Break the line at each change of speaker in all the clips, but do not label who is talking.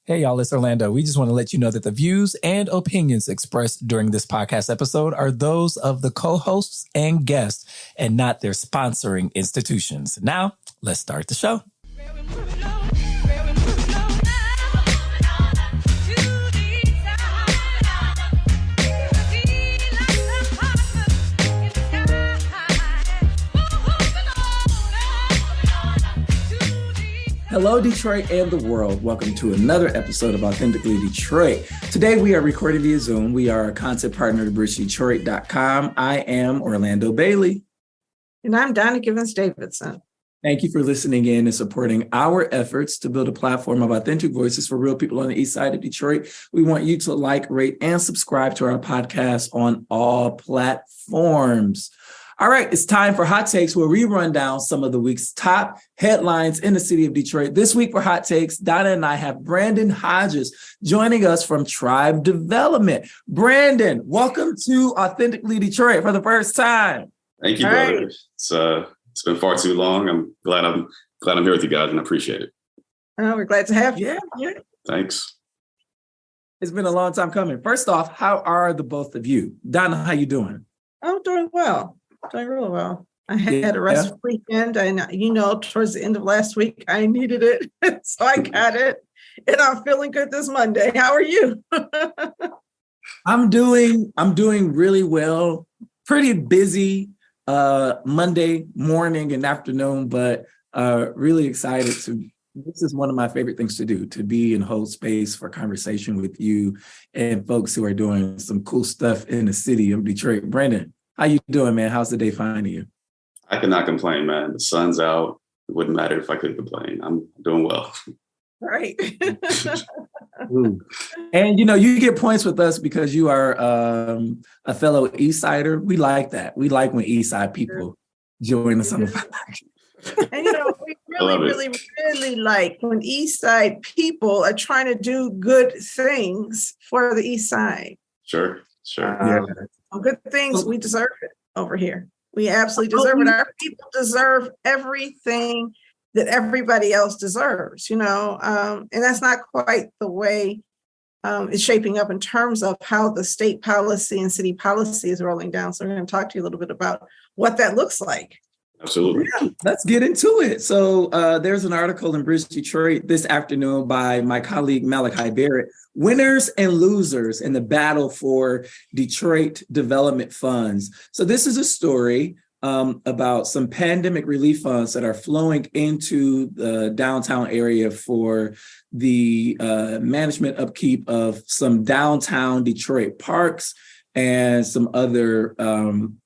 Hey, y'all, it's Orlando. We just want to let you know that the views and opinions expressed during this podcast episode are those of the co-hosts and guests and not their sponsoring institutions. Now, let's start the show. Hello, Detroit and the world. Welcome to another episode of Authentically Detroit. Today, we are recording via Zoom. We are a content partner to bridgedetroit.com. I am Orlando Bailey.
And I'm Donna Davidson.
Thank you for listening in and supporting our efforts to build a platform of authentic voices for real people on the east side of Detroit. We want you to like, rate, and subscribe to our podcast on all platforms. All right, it's time for Hot Takes, where we run down some of the week's top headlines in the city of Detroit. This week for Hot Takes, Donna and I have Brandon Hodges joining us from Tribe Development. Brandon, welcome to Authentically Detroit for the first time.
Thank you, brother. Right. It's been far too long. I'm glad I'm here with you guys, and I appreciate it.
Oh, we're glad to have you.
Yeah. Thanks.
It's been a long time coming. First off, how are the both of you? Donna, how you doing?
I'm doing well. Doing really well. I had a restful weekend, and towards the end of last week, I needed it, so I got it, and I'm feeling good this Monday. How are you?
I'm doing really well. Pretty busy Monday morning and afternoon, but really excited to. This is one of my favorite things to do, to be and hold space for conversation with you and folks who are doing some cool stuff in the city of Detroit. Brandon, how you doing, man? How's the day finding you?
I cannot complain, man. The sun's out. It wouldn't matter if I could complain. I'm doing well.
Right.
And, you get points with us because you are a fellow East Sider. We like that. We like when East Side people join us on the podcast.
And, we really like when East Side people are trying to do good things for the East Side.
Sure.
Good things, we deserve it over here. We absolutely deserve it. Our people deserve everything that everybody else deserves, and that's not quite the way it's shaping up in terms of how the state policy and city policy is rolling down. So we're going to talk to you a little bit about what that looks like.
Absolutely.
Yeah, let's get into it. So there's an article in Bridge Detroit this afternoon by my colleague Malachi Barrett, Winners and Losers in the Battle for Detroit Development Funds. So this is a story about some pandemic relief funds that are flowing into the downtown area for the management upkeep of some downtown Detroit parks and some other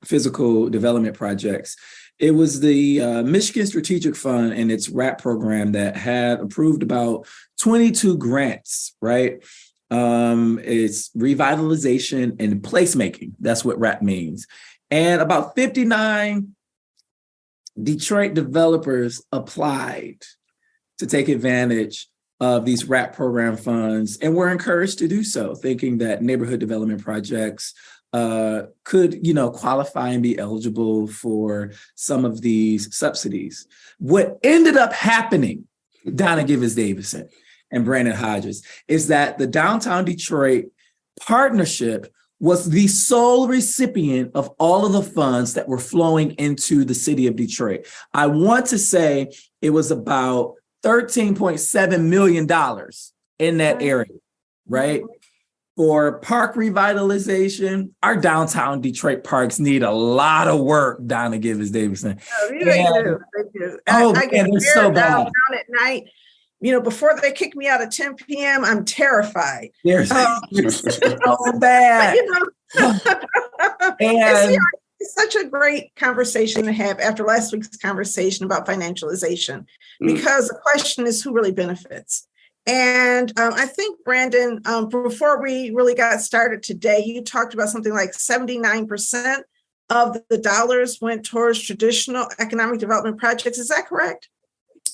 physical development projects. It was the Michigan Strategic Fund and its RAP program that had approved about 22 grants, right? It's revitalization and placemaking. That's what RAP means. And about 59 Detroit developers applied to take advantage of these RAP program funds and were encouraged to do so, thinking that neighborhood development projects could, qualify and be eligible for some of these subsidies. What ended up happening, Donna Davidson and Brandon Hodges, is that the Downtown Detroit Partnership was the sole recipient of all of the funds that were flowing into the city of Detroit. I want to say it was about $13.7 million in that area, right? For park revitalization, our downtown Detroit parks need a lot of work, Donna Davidson.
Oh, they do. I get so bad downtown at night. Before they kick me out at 10 p.m., I'm terrified.
There's so bad.
It's such a great conversation to have after last week's conversation about financialization, because the question is who really benefits. And I think, Brandon, before we really got started today, you talked about something like 79% of the dollars went towards traditional economic development projects. Is that correct?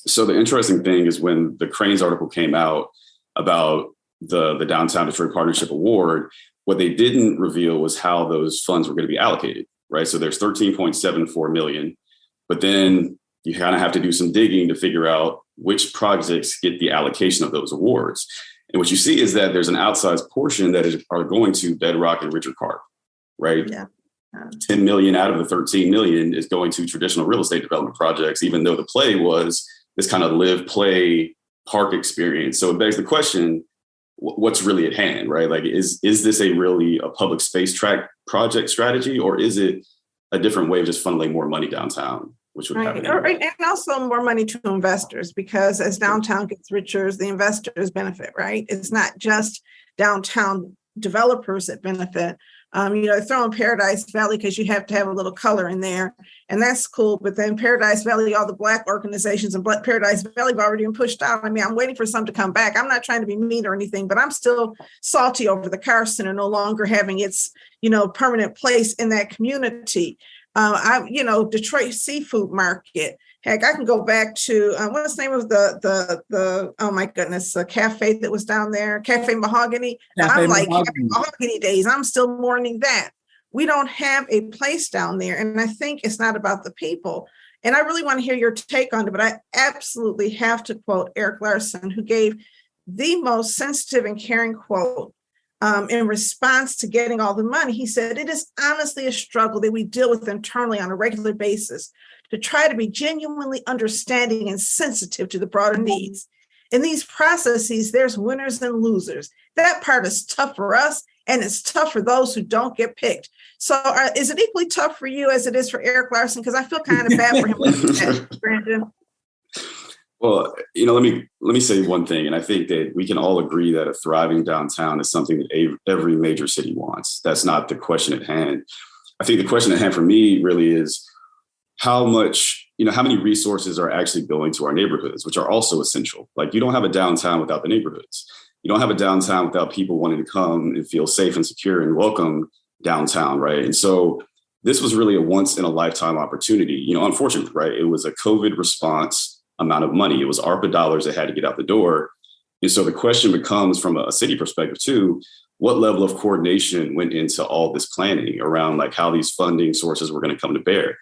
So the interesting thing is when the Cranes article came out about the Downtown Detroit Partnership Award, what they didn't reveal was how those funds were going to be allocated, right? So there's 13.74 million, but then you kind of have to do some digging to figure out which projects get the allocation of those awards. And what you see is that there's an outsized portion that are going to Bedrock and Richard Karp, right?
Yeah.
10 million out of the 13 million is going to traditional real estate development projects, even though the play was this kind of live, play, park experience. So it begs the question, what's really at hand, right? Like, is this really a public space track project strategy, or is it a different way of just funneling more money downtown, which would happen?
Right. And also more money to investors, because as downtown gets richer, the investors benefit, right? It's not just downtown developers that benefit. Throw in Paradise Valley because you have to have a little color in there, and that's cool. But then Paradise Valley, all the Black organizations and Paradise Valley have already been pushed out. I mean, I'm waiting for some to come back. I'm not trying to be mean or anything, but I'm still salty over the Car Center no longer having its, permanent place in that community. Detroit Seafood Market. Heck, I can go back to what's the name of the oh my goodness, the cafe that was down there, Cafe Mahogany. Cafe Mahogany days. I'm still mourning that. We don't have a place down there, and I think it's not about the people. And I really want to hear your take on it, but I absolutely have to quote Eric Larson, who gave the most sensitive and caring quote in response to getting all the money. He said, "It is honestly a struggle that we deal with internally on a regular basis to try to be genuinely understanding and sensitive to the broader needs. In these processes, there's winners and losers. That part is tough for us, and it's tough for those who don't get picked." So is it equally tough for you as it is for Eric Larson? Because I feel kind of bad for him, Brandon.
Well, let me say one thing, and I think that we can all agree that a thriving downtown is something that every major city wants. That's not the question at hand. I think the question at hand for me really is how many resources are actually going to our neighborhoods, which are also essential. Like, you don't have a downtown without the neighborhoods. You don't have a downtown without people wanting to come and feel safe and secure and welcome downtown, right? And so this was really a once in a lifetime opportunity. Unfortunately, right? It was a COVID response amount of money. It was ARPA dollars that had to get out the door. And so the question becomes, from a city perspective too, what level of coordination went into all this planning around like how these funding sources were going to come to bear?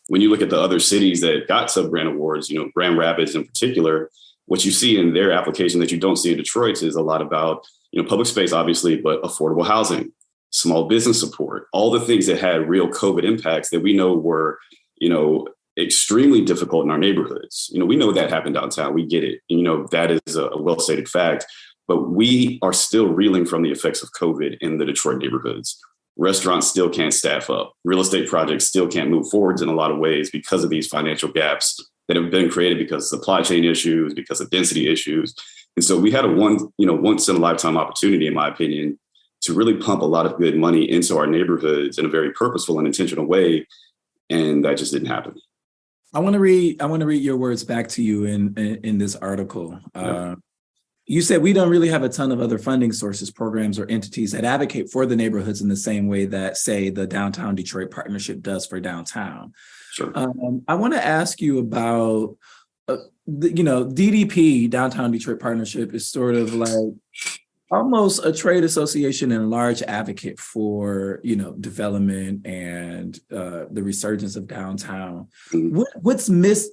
When you look at the other cities that got sub-grant awards, Grand Rapids in particular, what you see in their application that you don't see in Detroit's is a lot about, public space, obviously, but affordable housing, small business support, all the things that had real COVID impacts that we know were, extremely difficult in our neighborhoods. We know that happened downtown. We get it. That is a well-stated fact. But we are still reeling from the effects of COVID in the Detroit neighborhoods. Restaurants still can't staff up. Real estate projects still can't move forwards in a lot of ways because of these financial gaps that have been created because of supply chain issues, because of density issues. And so we had a once in a lifetime opportunity, in my opinion, to really pump a lot of good money into our neighborhoods in a very purposeful and intentional way. And that just didn't happen.
I want to read your words back to you in this article.
Yeah.
You said we don't really have a ton of other funding sources, programs, or entities that advocate for the neighborhoods in the same way that, say, the Downtown Detroit Partnership does for downtown.
Sure.
I want to ask you about, DDP, Downtown Detroit Partnership, is sort of like almost a trade association and large advocate for, development and the resurgence of downtown.
Mm-hmm.
What's missed?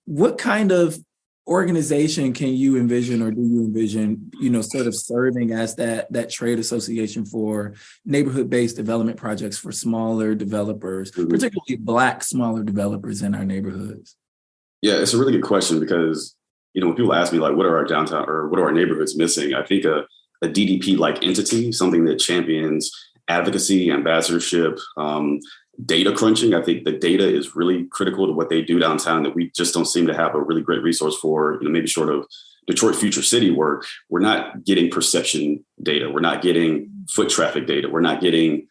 What kind of organization can you envision, or do you envision, sort of serving as that trade association for neighborhood-based development projects for smaller developers,
mm-hmm.
particularly Black smaller developers in our neighborhoods?
Yeah, it's a really good question because, when people ask me, like, what are our downtown or what are our neighborhoods missing? I think a DDP-like entity, something that champions advocacy, ambassadorship, data crunching. I think the data is really critical to what they do downtown that we just don't seem to have a really great resource for, maybe short of Detroit Future City work. We're not getting perception data. We're not getting foot traffic data. We're not getting,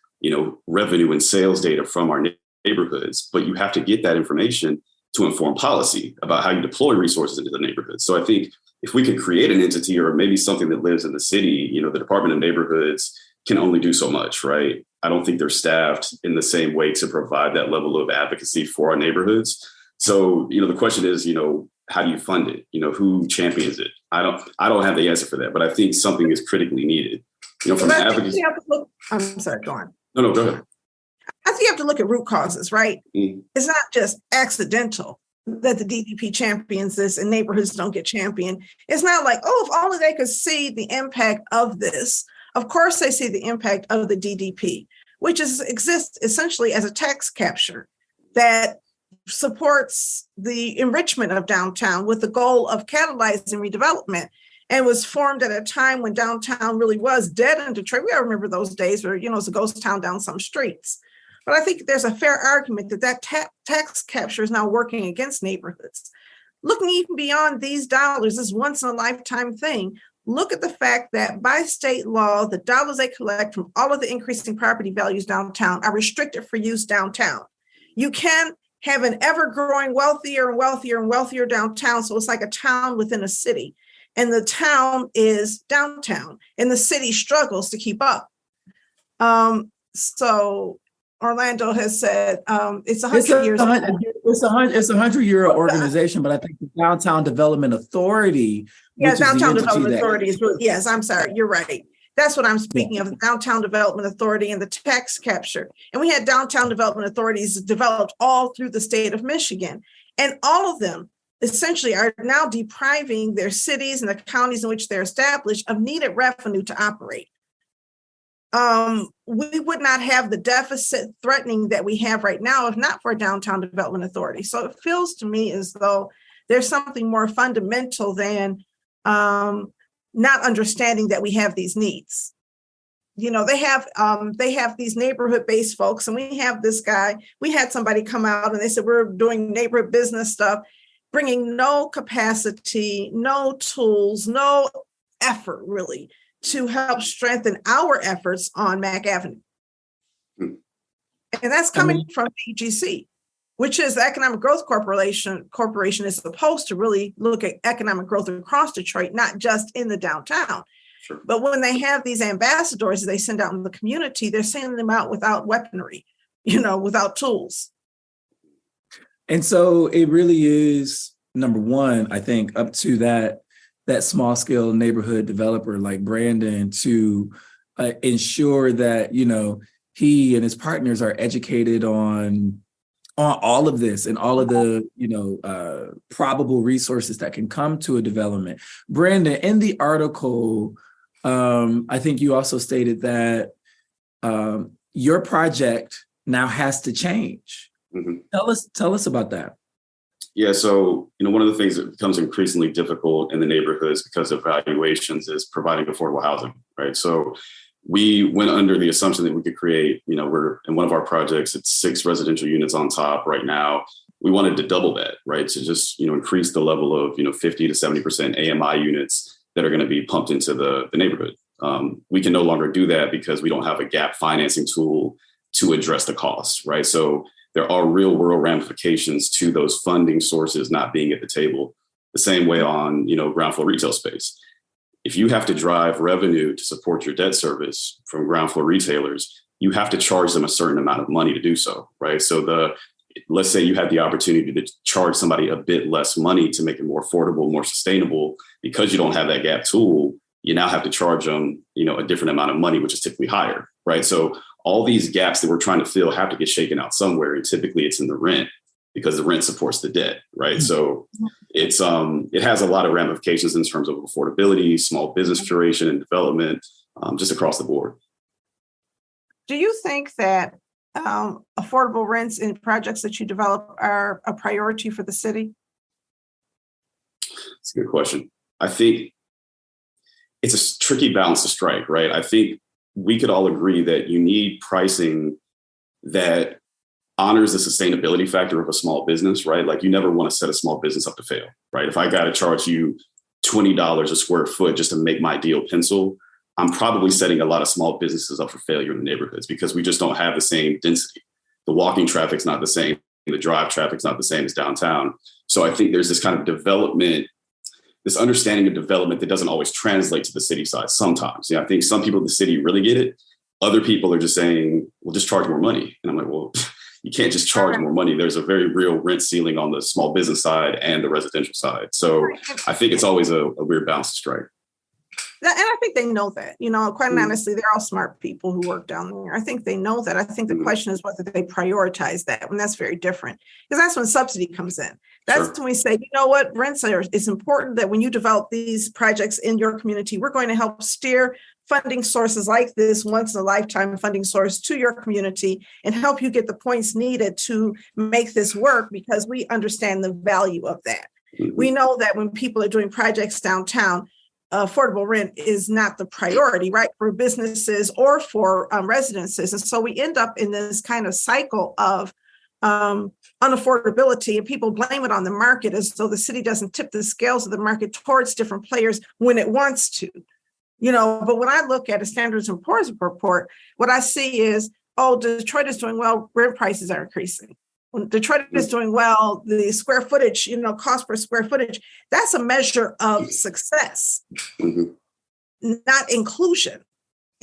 revenue and sales data from our neighborhoods. But you have to get that information to inform policy about how you deploy resources into the neighborhood. So I think if we could create an entity or maybe something that lives in the city, the Department of Neighborhoods can only do so much, right? I don't think they're staffed in the same way to provide that level of advocacy for our neighborhoods. So, the question is, how do you fund it? Who champions it? I don't have the answer for that, but I think something is critically needed. From advocacy.
I'm sorry, go on.
No, go ahead.
I think you have to look at root causes, right? Mm. It's not just accidental. that the DDP champions this and neighborhoods don't get championed. It's not like, oh, if only they could see the impact of this. Of course, they see the impact of the DDP, which exists essentially as a tax capture that supports the enrichment of downtown with the goal of catalyzing redevelopment, and was formed at a time when downtown really was dead in Detroit. We all remember those days where, it's a ghost town down some streets. But I think there's a fair argument that tax capture is now working against neighborhoods. Looking even beyond these dollars, this once in a lifetime thing, look at the fact that by state law, the dollars they collect from all of the increasing property values downtown are restricted for use downtown. You can have an ever-growing wealthier and wealthier and wealthier downtown, so it's like a town within a city. And the town is downtown, and the city struggles to keep up. So Orlando has said it's 100 years.
It's a 100-year organization, but I think the Downtown Development Authority.
Yeah, Downtown Development Authority is really, yes, I'm sorry, you're right. That's what I'm speaking of, the Downtown Development Authority and the tax capture. And we had downtown development authorities developed all through the state of Michigan. And all of them essentially are now depriving their cities and the counties in which they're established of needed revenue to operate. We would not have the deficit threatening that we have right now if not for a downtown development authority. So it feels to me as though there's something more fundamental than not understanding that we have these needs. They have these neighborhood-based folks, and we have this guy. We had somebody come out and they said, we're doing neighborhood business stuff, bringing no capacity, no tools, no effort really to help strengthen our efforts on Mack Avenue. And that's coming from EGC, which is the Economic Growth Corporation is supposed to really look at economic growth across Detroit, not just in the downtown.
Sure.
But when they have these ambassadors they send out in the community, they're sending them out without weaponry, without tools.
And so it really is, number one, I think, up to that small scale neighborhood developer like Brandon to ensure that, he and his partners are educated on all of this and all of the, probable resources that can come to a development. Brandon, in the article, I think you also stated that your project now has to change. Mm-hmm. Tell us about that.
Yeah, so one of the things that becomes increasingly difficult in the neighborhoods because of valuations is providing affordable housing, right? So we went under the assumption that we could create, we're in one of our projects, it's 6 residential units on top right now. We wanted to double that, right? To just, increase the level of, 50 to 70% AMI units that are going to be pumped into the neighborhood. We can no longer do that because we don't have a gap financing tool to address the costs, right? So there are real world ramifications to those funding sources not being at the table. The same way on, ground floor retail space. If you have to drive revenue to support your debt service from ground floor retailers, you have to charge them a certain amount of money to do so, right? So let's say you had the opportunity to charge somebody a bit less money to make it more affordable, more sustainable. Because you don't have that gap tool, you now have to charge them, a different amount of money, which is typically higher, right? So all these gaps that we're trying to fill have to get shaken out somewhere. And typically it's in the rent because the rent supports the debt, right? Mm-hmm. So it has a lot of ramifications in terms of affordability, small business curation and development, just across the board.
Do you think that affordable rents in projects that you develop are a priority for the city?
That's a good question. I think it's a tricky balance to strike, right? I think we could all agree that you need pricing that honors the sustainability factor of a small business, right? Like you never want to set a small business up to fail, right? If I got to charge you $20 a square foot just to make my deal pencil, I'm probably setting a lot of small businesses up for failure in the neighborhoods because we just don't have the same density. The walking traffic's not the same. The drive traffic's not the same as downtown. So I think there's this kind of development, this understanding of development that doesn't always translate to the city side sometimes. I think some people in the city really get it. Other people are just saying, well, just charge more money. And I'm like, well, you can't just charge more money. There's a very real rent ceiling on the small business side and the residential side. So I think it's always a weird balance to strike.
And I think they know that, quite honestly, they're all smart people who work down there. I think they know that. I think the question is whether they prioritize that, and that's very different, because that's when subsidy comes in. That's when we say, you know what, rents are, it's important that when you develop these projects in your community, we're going to help steer funding sources like this, once in a lifetime funding source, to your community and help you get the points needed to make this work, because we understand the value of that. We know that when people are doing projects downtown, affordable rent is not the priority, right, for businesses or for residences. And so we end up in this kind of cycle of unaffordability, and people blame it on the market as though the city doesn't tip the scales of the market towards different players when it wants to. But when I look at a Standard & Poor's report, what I see is, Detroit is doing well, rent prices are increasing. When Detroit is doing well, the square footage, cost per square footage, that's a measure of success, not inclusion.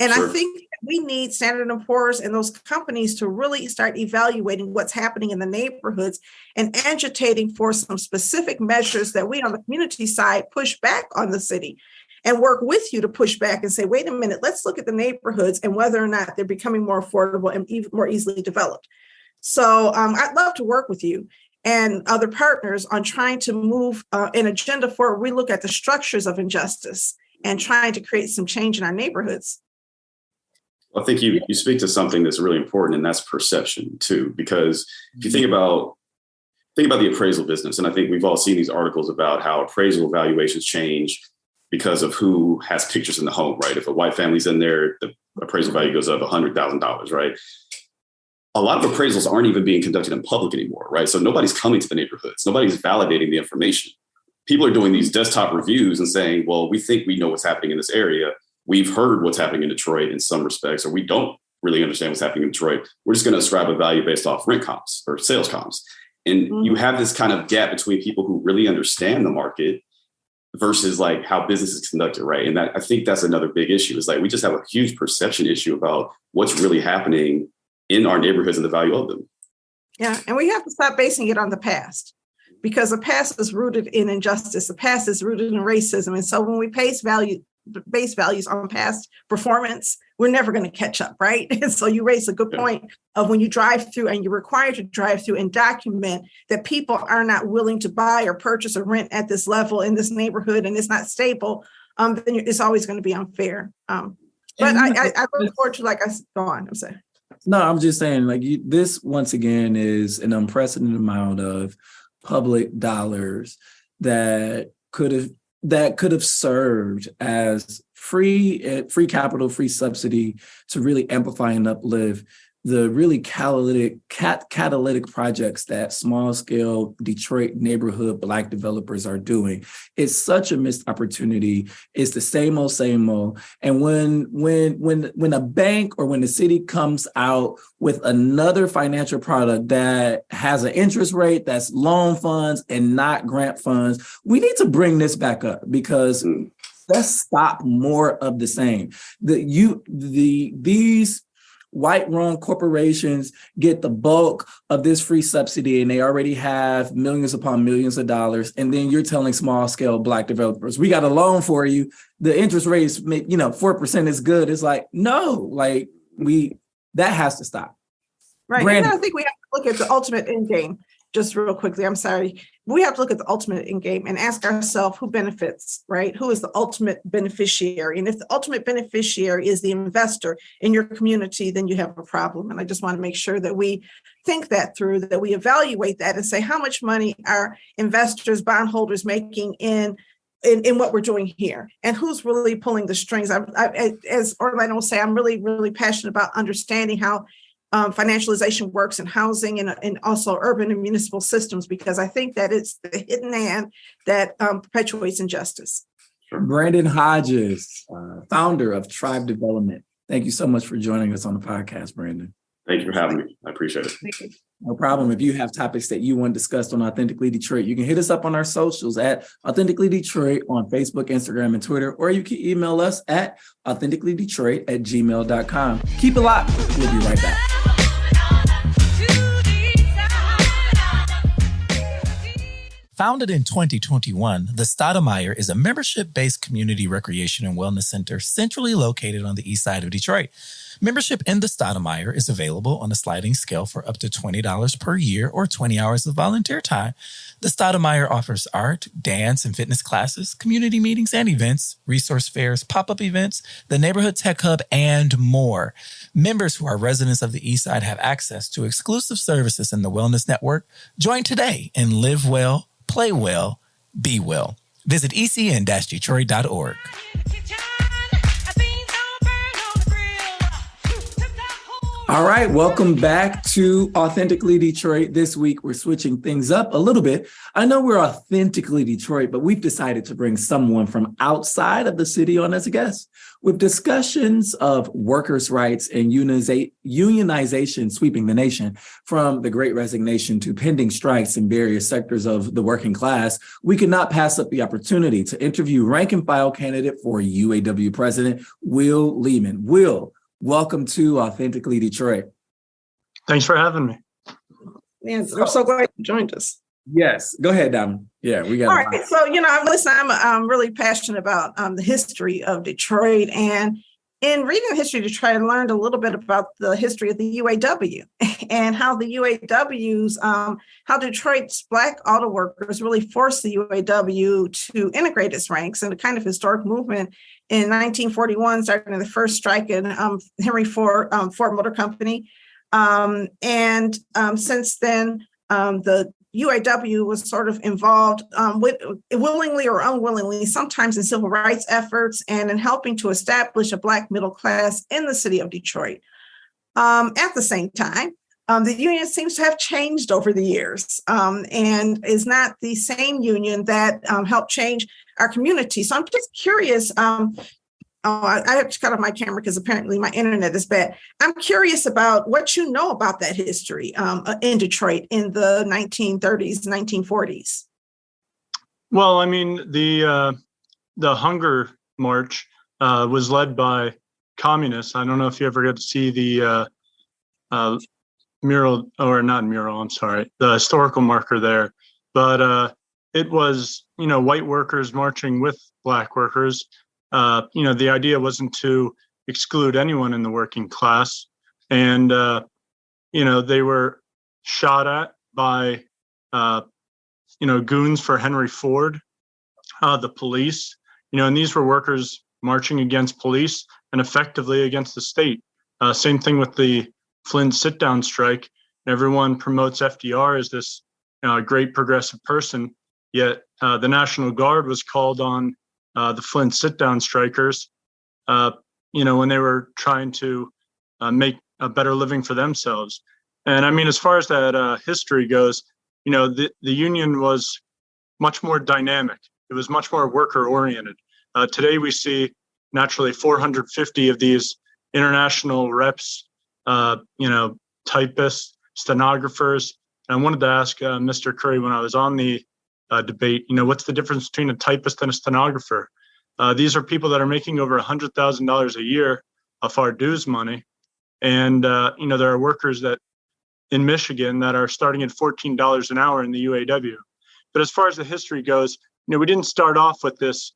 And I think we need Standard & Poor's and those companies to really start evaluating what's happening in the neighborhoods and agitating for some specific measures that we on the community side push back on the city and work with you to push back and say, wait a minute, let's look at the neighborhoods and whether or not they're becoming more affordable and even more easily developed. So I'd love to work with you and other partners on trying to move an agenda forward. We look at the structures of injustice and trying to create some change in our neighborhoods.
I think you speak to something that's really important, and that's perception too. Because if you think about the appraisal business, and I think we've all seen these articles about how appraisal valuations change because of who has pictures in the home, right? If a white family's in there, the appraisal value goes up $100,000, right? A lot of appraisals aren't even being conducted in public anymore, right? So nobody's coming to the neighborhoods. Nobody's validating the information. People are doing these desktop reviews and saying, well, we think we know what's happening in this area. We've heard what's happening in Detroit in some respects, or we don't really understand what's happening in Detroit. We're just going to ascribe a value based off rent comps or sales comps. And you have this kind of gap between people who really understand the market versus like how business is conducted, right? And I think that's another big issue, is like we just have a huge perception issue about what's really happening in our neighborhoods and the value of them.
Yeah, and we have to stop basing it on the past, because the past is rooted in injustice. The past is rooted in racism. And so when we base values on past performance, we're never going to catch up, right? And so you raise a good point of when you drive through and you're required to drive through and document that people are not willing to buy or purchase or rent at this level in this neighborhood and it's not stable, then it's always going to be unfair. But I look forward to, go on, I'm saying.
No, I'm just saying, this once again is an unprecedented amount of public dollars that could have served as free capital, free subsidy to really amplify and uplift the really catalytic projects that small scale Detroit neighborhood Black developers are doing. It's such a missed opportunity. It's the same old. And when a bank or when the city comes out with another financial product that has an interest rate that's loan funds and not grant funds, we need to bring this back up, because let's stop more of the same. These white-run corporations get the bulk of this free subsidy, and they already have millions upon millions of dollars. And then you're telling small-scale Black developers, we got a loan for you. The interest rate is, 4% is good. It's like, no, that has to stop.
Right. And I think we have to look at the ultimate end game. Just real quickly, I'm sorry. We have to look at the ultimate end game and ask ourselves who benefits, right? Who is the ultimate beneficiary? And if the ultimate beneficiary is the investor in your community, then you have a problem. And I just want to make sure that we think that through, that we evaluate that and say, how much money are investors, bondholders making in what we're doing here, and who's really pulling the strings? As Orlando will say, I'm really, really passionate about understanding how financialization works in housing and also urban and municipal systems, because I think that it's the hidden hand that perpetuates injustice.
Brandon Hodges, founder of Tribe Development. Thank you so much for joining us on the podcast, Brandon.
Thank you for having me. I appreciate it.
Thank you.
No problem. If you have topics that you want discussed on Authentically Detroit, you can hit us up on our socials at Authentically Detroit on Facebook, Instagram, and Twitter, or you can email us at authenticallydetroit@gmail.com. Keep it locked. We'll be right back.
Founded in 2021, the Stoudemire is a membership-based community recreation and wellness center centrally located on the east side of Detroit. Membership in the Stoudemire is available on a sliding scale for up to $20 per year or 20 hours of volunteer time. The Stoudemire offers art, dance, and fitness classes, community meetings and events, resource fairs, pop-up events, the Neighborhood Tech Hub, and more. Members who are residents of the east side have access to exclusive services in the Wellness Network. Join today and live well, play well, be well. Visit ecn-detroit.org.
All right, welcome back to Authentically Detroit. This week, we're switching things up a little bit. I know we're Authentically Detroit, but we've decided to bring someone from outside of the city on as a guest with discussions of workers' rights and unionization sweeping the nation. From the Great Resignation to pending strikes in various sectors of the working class, we could not pass up the opportunity to interview rank and file candidate for UAW President, Will Lehman. Will, welcome to Authentically Detroit.
Thanks for having me.
Man, I'm so glad you joined us.
Yes, go ahead, Dom. Yeah, we got.
All right, so I'm really passionate about the history of Detroit, and in reading the history of Detroit, I learned a little bit about the history of the UAW and how the UAWs, how Detroit's Black auto workers really forced the UAW to integrate its ranks in a kind of historic movement. In 1941, starting the first strike in Henry Ford Motor Company. Since then, the UAW was sort of involved willingly or unwillingly, sometimes in civil rights efforts and in helping to establish a Black middle class in the city of Detroit. At the same time, the union seems to have changed over the years and is not the same union that helped change our community. So I'm just curious. I have to cut off my camera because apparently my internet is bad. I'm curious about what you know about that history in Detroit in the 1930s, 1940s.
Well, I mean, the Hunger March was led by communists. I don't know if you ever got to see the mural, or not mural, I'm sorry, the historical marker there. But it was, white workers marching with Black workers. The idea wasn't to exclude anyone in the working class. And, they were shot at by, goons for Henry Ford, the police, and these were workers marching against police and effectively against the state. Same thing with the Flint sit-down strike. Everyone promotes FDR as this great progressive person, yet the National Guard was called on the Flint sit-down strikers, when they were trying to make a better living for themselves. And I mean, as far as that history goes, the union was much more dynamic. It was much more worker-oriented. Today, we see naturally 450 of these international reps, typists, stenographers. And I wanted to ask Mr. Curry when I was on the debate, what's the difference between a typist and a stenographer? These are people that are making over $100,000 a year of our dues money. And, there are workers that in Michigan that are starting at $14 an hour in the UAW. But as far as the history goes, we didn't start off with this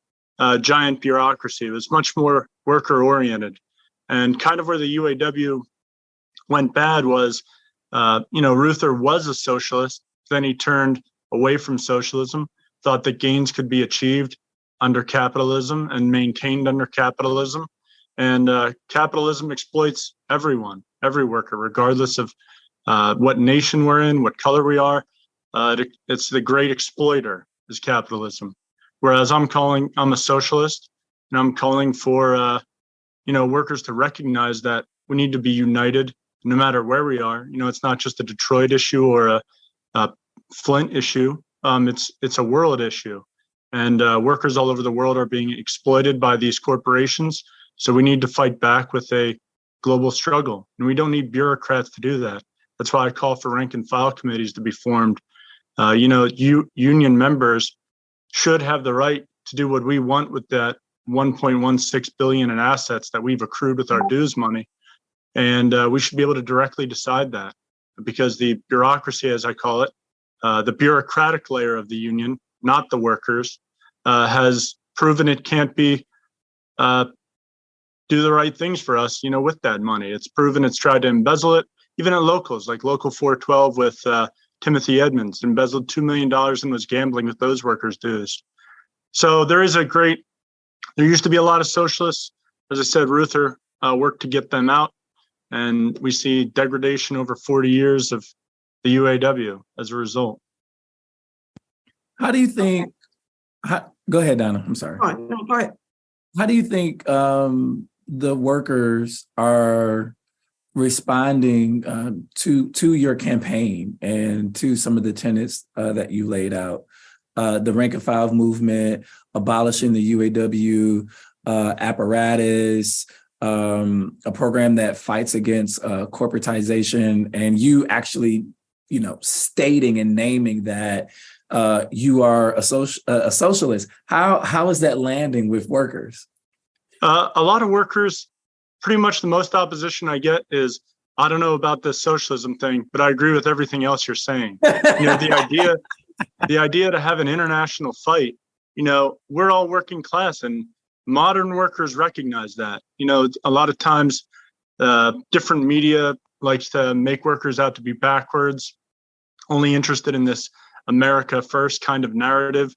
giant bureaucracy. It was much more worker oriented. And kind of where the UAW went bad was, Reuther was a socialist. Then he turned away from socialism, thought that gains could be achieved under capitalism and maintained under capitalism. And capitalism exploits everyone, every worker, regardless of what nation we're in, what color we are. It's the great exploiter is capitalism. Whereas I'm a socialist, and I'm calling for, workers to recognize that we need to be united no matter where we are. It's not just a Detroit issue or a Flint issue. It's a world issue, and workers all over the world are being exploited by these corporations. So we need to fight back with a global struggle, and we don't need bureaucrats to do that. That's why I call for rank and file committees to be formed. Union members should have the right to do what we want with that 1.16 billion in assets that we've accrued with our dues money, and we should be able to directly decide that, because the bureaucracy, as I call it, the bureaucratic layer of the union, not the workers, has proven it can't be do the right things for us, with that money. It's proven it's tried to embezzle it, even at locals, like Local 412 with Timothy Edmonds, embezzled $2 million and was gambling with those workers' dues. So there used to be a lot of socialists. As I said, Ruther worked to get them out. And we see degradation over 40 years of the UAW as a result.
How do you think, go ahead, Donna, I'm sorry.
No, go ahead.
How do you think the workers are responding to your campaign and to some of the tenets that you laid out? The rank and file movement, abolishing the UAW apparatus, a program that fights against corporatization, and you actually, stating and naming that you are a socialist. How is that landing with workers?
A lot of workers, pretty much the most opposition I get is, I don't know about this socialism thing, but I agree with everything else you're saying. The idea to have an international fight, we're all working class, and modern workers recognize that. A lot of times different media likes to make workers out to be backwards, only interested in this America first kind of narrative.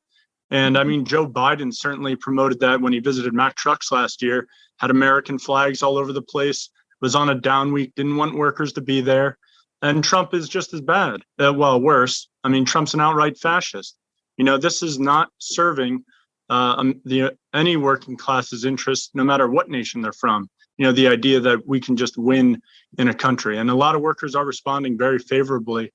And I mean, Joe Biden certainly promoted that when he visited Mack Trucks last year, had American flags all over the place, was on a down week, didn't want workers to be there. And Trump is just as bad, worse. I mean, Trump's an outright fascist. This is not serving any working class's interests, no matter what nation they're from. The idea that we can just win in a country. And a lot of workers are responding very favorably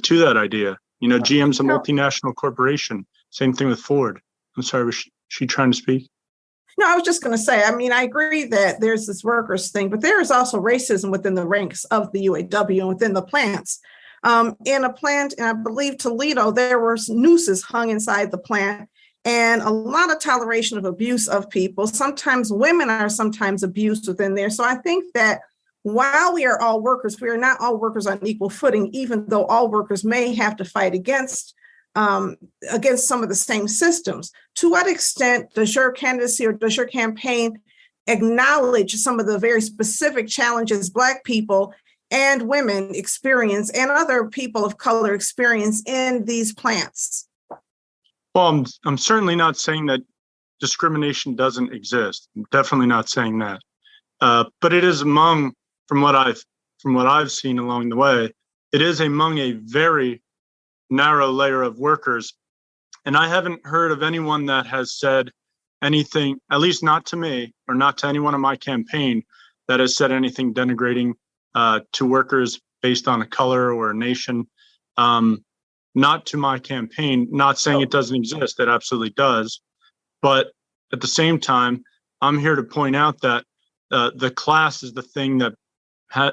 to that idea. GM's a multinational corporation. Same thing with Ford. I'm sorry, was she trying to speak?
No, I was just going to say, I agree that there's this workers thing, but there is also racism within the ranks of the UAW and within the plants. In a plant, and I believe Toledo, there were nooses hung inside the plant, and a lot of toleration of abuse of people. Sometimes women are sometimes abused within there. So I think that while we are all workers, we are not all workers on equal footing, even though all workers may have to fight against some of the same systems. To what extent does your candidacy or does your campaign acknowledge some of the very specific challenges Black people and women experience and other people of color experience in these plants?
Well, I'm certainly not saying that discrimination doesn't exist. I'm definitely not saying that. But it is among, from what I've seen along the way, it is among a very narrow layer of workers. And I haven't heard of anyone that has said anything, at least not to me or not to anyone in my campaign, that has said anything denigrating to workers based on a color or a nation. Not to my campaign, not saying it doesn't exist, it absolutely does. But at the same time, I'm here to point out that the class is the thing that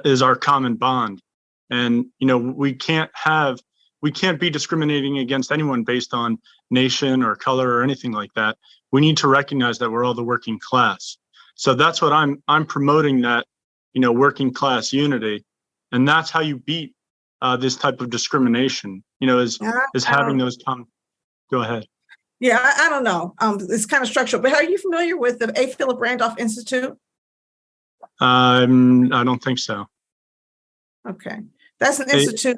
is our common bond. And, we can't be discriminating against anyone based on nation or color or anything like that. We need to recognize that we're all the working class. So that's what I'm promoting, that, working class unity. And that's how you beat this type of discrimination, is having those Go ahead.
Yeah, I don't know. It's kind of structural, but are you familiar with the A. Philip Randolph Institute?
I don't think so.
Okay. That's an institute.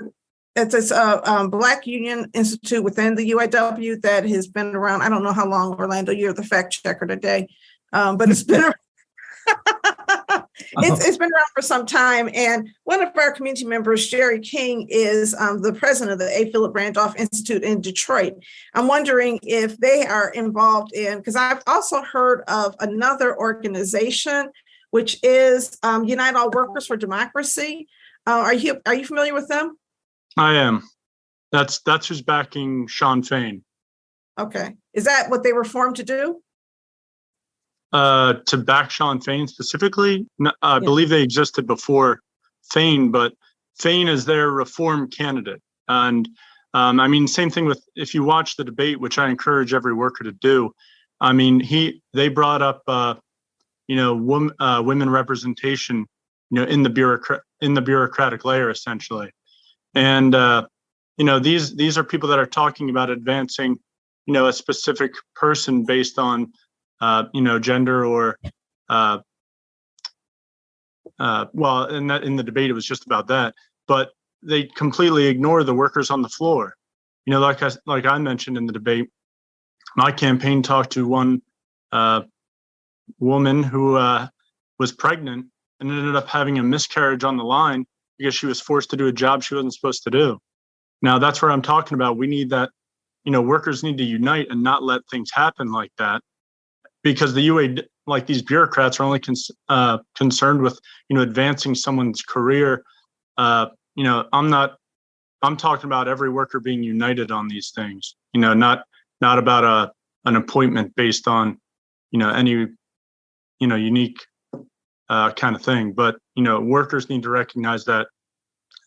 It's a Black Union Institute within the UAW that has been around. I don't know how long, Orlando, you're the fact checker today, but it's been it's been around for some time. And one of our community members, Jerry King, is the president of the A. Philip Randolph Institute in Detroit. I'm wondering if they are involved in, because I've also heard of another organization, which is Unite All Workers for Democracy. Are you familiar with them?
I am. That's who's backing Sean Fain.
Okay. Is that what they were formed to do?
To back Sean Fain specifically? I believe they existed before Fain, but Fain is their reform candidate. And same thing with, if you watch the debate, which I encourage every worker to do, they brought up, women representation, in the bureaucratic layer, essentially. And these are people that are talking about advancing, a specific person based on, gender or, well, in the debate, it was just about that, but they completely ignore the workers on the floor. Like I mentioned in the debate, my campaign talked to one woman who was pregnant and ended up having a miscarriage on the line because she was forced to do a job she wasn't supposed to do. Now, that's where I'm talking about. We need that, workers need to unite and not let things happen like that, because the UA, like these bureaucrats, are only concerned with, advancing someone's career. I'm talking about every worker being united on these things, not about an appointment based on, any, unique kind of thing. But, workers need to recognize that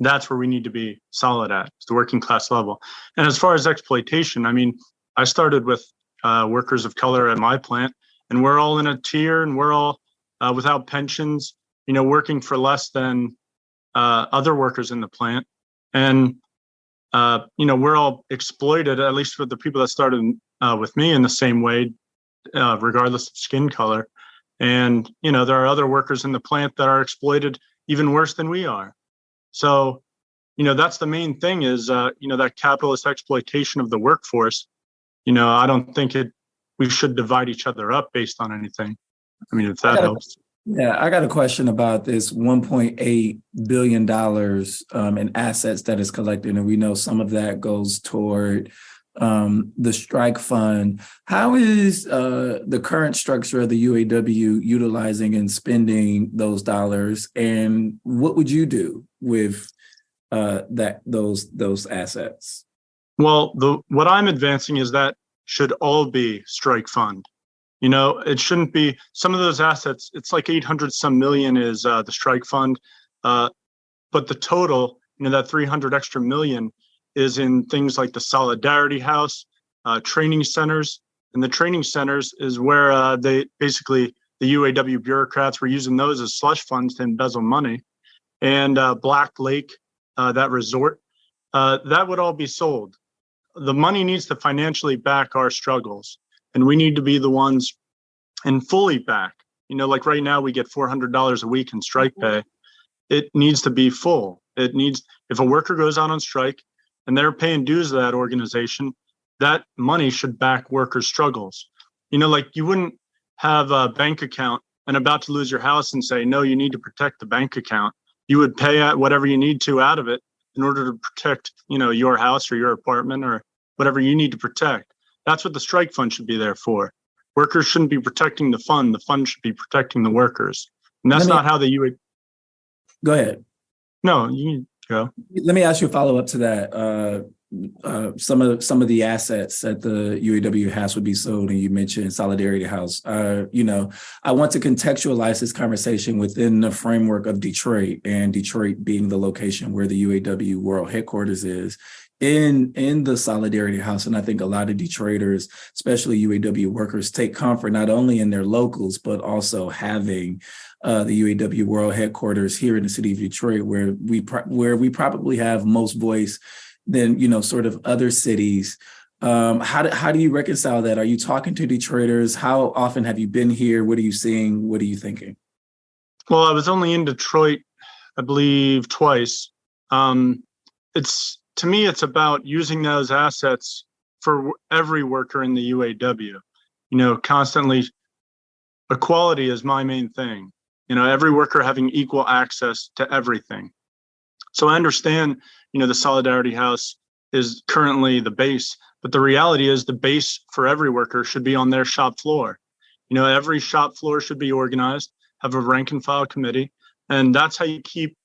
that's where we need to be solid at, the working class level. And as far as exploitation, I started with workers of color at my plant, and we're all in a tier, and we're all without pensions, working for less than other workers in the plant. And, we're all exploited, at least for the people that started with me, in the same way, regardless of skin color. And, there are other workers in the plant that are exploited even worse than we are. So, that's the main thing is, that capitalist exploitation of the workforce. I don't think we should divide each other up based on anything. If that helps.
Yeah, I got a question about this $1.8 billion in assets that is collected. And we know some of that goes toward the strike fund. How is the current structure of the UAW utilizing and spending those dollars? And what would you do with those assets?
Well, what I'm advancing is that should all be strike fund. It shouldn't be some of those assets. It's like 800 some million is the strike fund. But the total, that 300 extra million is in things like the Solidarity House, training centers. And the training centers is where the UAW bureaucrats were using those as slush funds to embezzle money. And Black Lake, that resort, that would all be sold. The money needs to financially back our struggles. And we need to be the ones and fully back. Like right now we get $400 a week in strike pay. It needs to be full. If a worker goes out on strike and they're paying dues to that organization, that money should back workers' struggles. Like you wouldn't have a bank account and about to lose your house and say, no, you need to protect the bank account. You would pay out whatever you need to out of it in order to protect, your house or your apartment or whatever you need to protect. That's what the strike fund should be there for. Workers shouldn't be protecting the fund should be protecting the workers. And that's not how the UAW.
Go ahead.
No, you go. Let
me ask you a follow-up to that. Some of the assets that the UAW has would be sold, and you mentioned Solidarity House. I want to contextualize this conversation within the framework of Detroit, and Detroit being the location where the UAW world headquarters is. In the Solidarity House, and I think a lot of Detroiters, especially UAW workers, take comfort not only in their locals, but also having the UAW world headquarters here in the city of Detroit, where we probably have most voice than sort of other cities. How do you reconcile that? Are you talking to Detroiters? How often have you been here? What are you seeing? What are you thinking?
Well, I was only in Detroit, I believe, twice. To me, it's about using those assets for every worker in the UAW. Constantly, equality is my main thing. Every worker having equal access to everything. So I understand, the Solidarity House is currently the base, but the reality is the base for every worker should be on their shop floor. Every shop floor should be organized, have a rank and file committee, and that's how you keep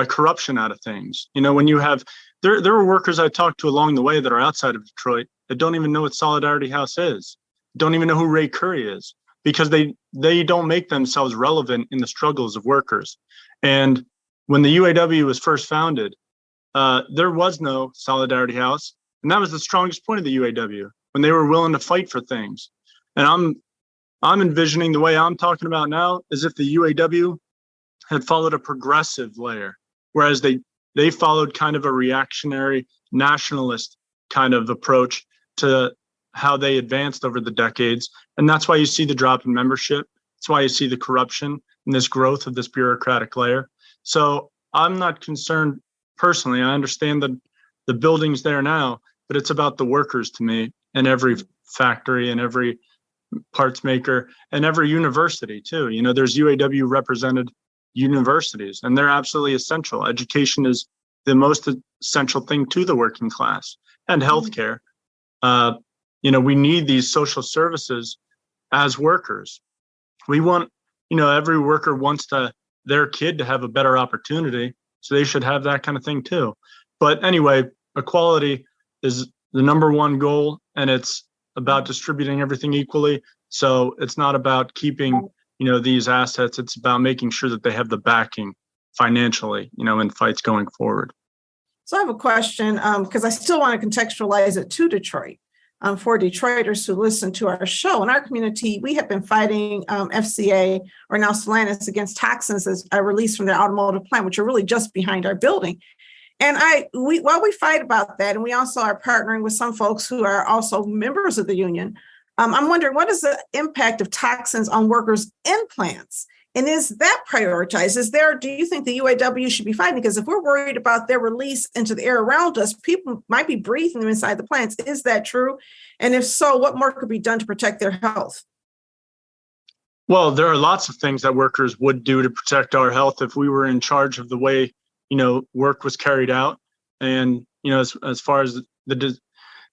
corruption out of things. When you have, there are workers I talked to along the way that are outside of Detroit that don't even know what Solidarity House is, don't even know who Ray Curry is, because they don't make themselves relevant in the struggles of workers. And when the UAW was first founded, there was no Solidarity House, and that was the strongest point of the UAW, when they were willing to fight for things. And I'm envisioning the way I'm talking about now as if the UAW had followed a progressive layer, whereas they they followed kind of a reactionary nationalist kind of approach to how they advanced over the decades. And that's why you see the drop in membership. That's why you see the corruption and this growth of this bureaucratic layer. So I'm not concerned personally. I understand that the building's there now, but it's about the workers to me, and every factory and every parts maker and every university too. You know, there's UAW represented universities, and they're absolutely essential. Education is the most essential thing to the working class, and healthcare. You know, we need these social services as workers. We want, you know, every worker wants their kid to have a better opportunity, so they should have that kind of thing too. But anyway, equality is the number one goal, and it's about distributing everything equally. So it's not about keeping, you know, these assets. It's about making sure that they have the backing financially, you know, in fights going forward.
So I have a question, because I still want to contextualize it to Detroit. For Detroiters who listen to our show. In our community, we have been fighting FCA, or now Stellantis, against toxins as are released from their automotive plant, which are really just behind our building. And while we fight about that, and we also are partnering with some folks who are also members of the union, I'm wondering, what is the impact of toxins on workers in plants? And is that prioritized? Do you think the UAW should be fighting? Because if we're worried about their release into the air around us, people might be breathing them inside the plants. Is that true? And if so, what more could be done to protect their health?
Well, there are lots of things that workers would do to protect our health if we were in charge of the way, you know, work was carried out. And, you know, as far as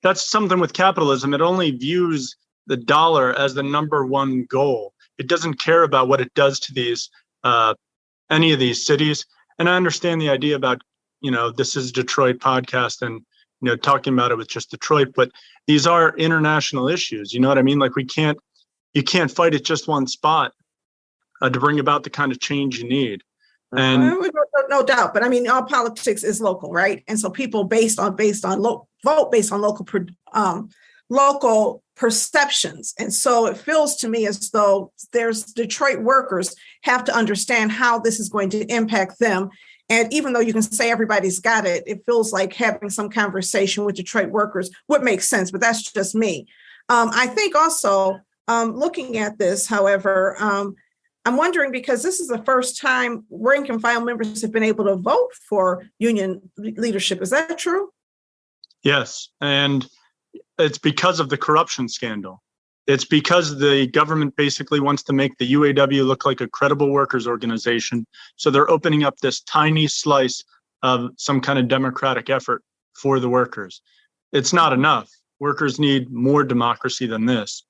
that's something with capitalism, it only views the dollar as the number one goal. It doesn't care about what it does to these, any of these cities. And I understand the idea about, you know, this is Detroit podcast and, you know, talking about it with just Detroit, but these are international issues. You know what I mean? Like you can't fight at just one spot to bring about the kind of change you need. And
no doubt, but I mean, all politics is local, right? And so people vote based on local perceptions. And so it feels to me as though there's Detroit workers have to understand how this is going to impact them. And even though you can say everybody's got it, it feels like having some conversation with Detroit workers would make sense, but that's just me. I think also looking at this, however, I'm wondering, because this is the first time rank and file members have been able to vote for union leadership. Is that true?
Yes. And it's because of the corruption scandal. It's because the government basically wants to make the UAW look like a credible workers organization. So they're opening up this tiny slice of some kind of democratic effort for the workers. It's not enough. Workers need more democracy than this.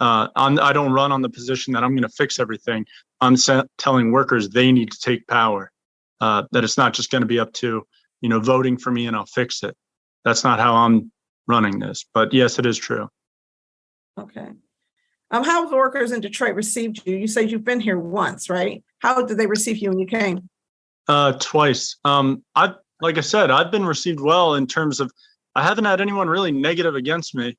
I don't run on the position that I'm going to fix everything. I'm telling workers they need to take power, that it's not just going to be up to, you know, voting for me and I'll fix it. That's not how I'm running this. But yes, it is true. Okay.
How have the workers in Detroit received you? You said you've been here once, right? How did they receive you when you came?
Twice. Like I said, I've been received well in terms of, I haven't had anyone really negative against me.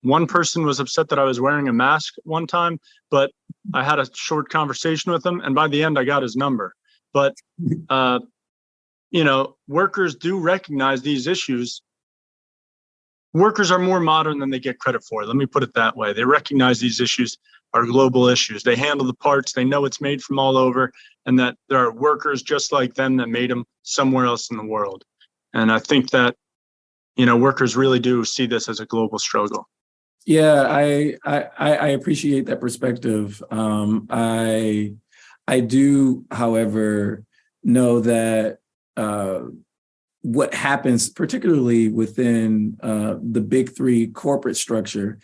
One person was upset that I was wearing a mask one time, but I had a short conversation with him, and by the end I got his number. But, you know, workers do recognize these issues. Workers are more modern than they get credit for. Let me put it that way. They recognize these issues are global issues. They handle the parts. They know it's made from all over, and that there are workers just like them that made them somewhere else in the world. And I think that, you know, workers really do see this as a global struggle.
Yeah, I appreciate that perspective. I do, however, know that what happens, particularly within the big three corporate structure,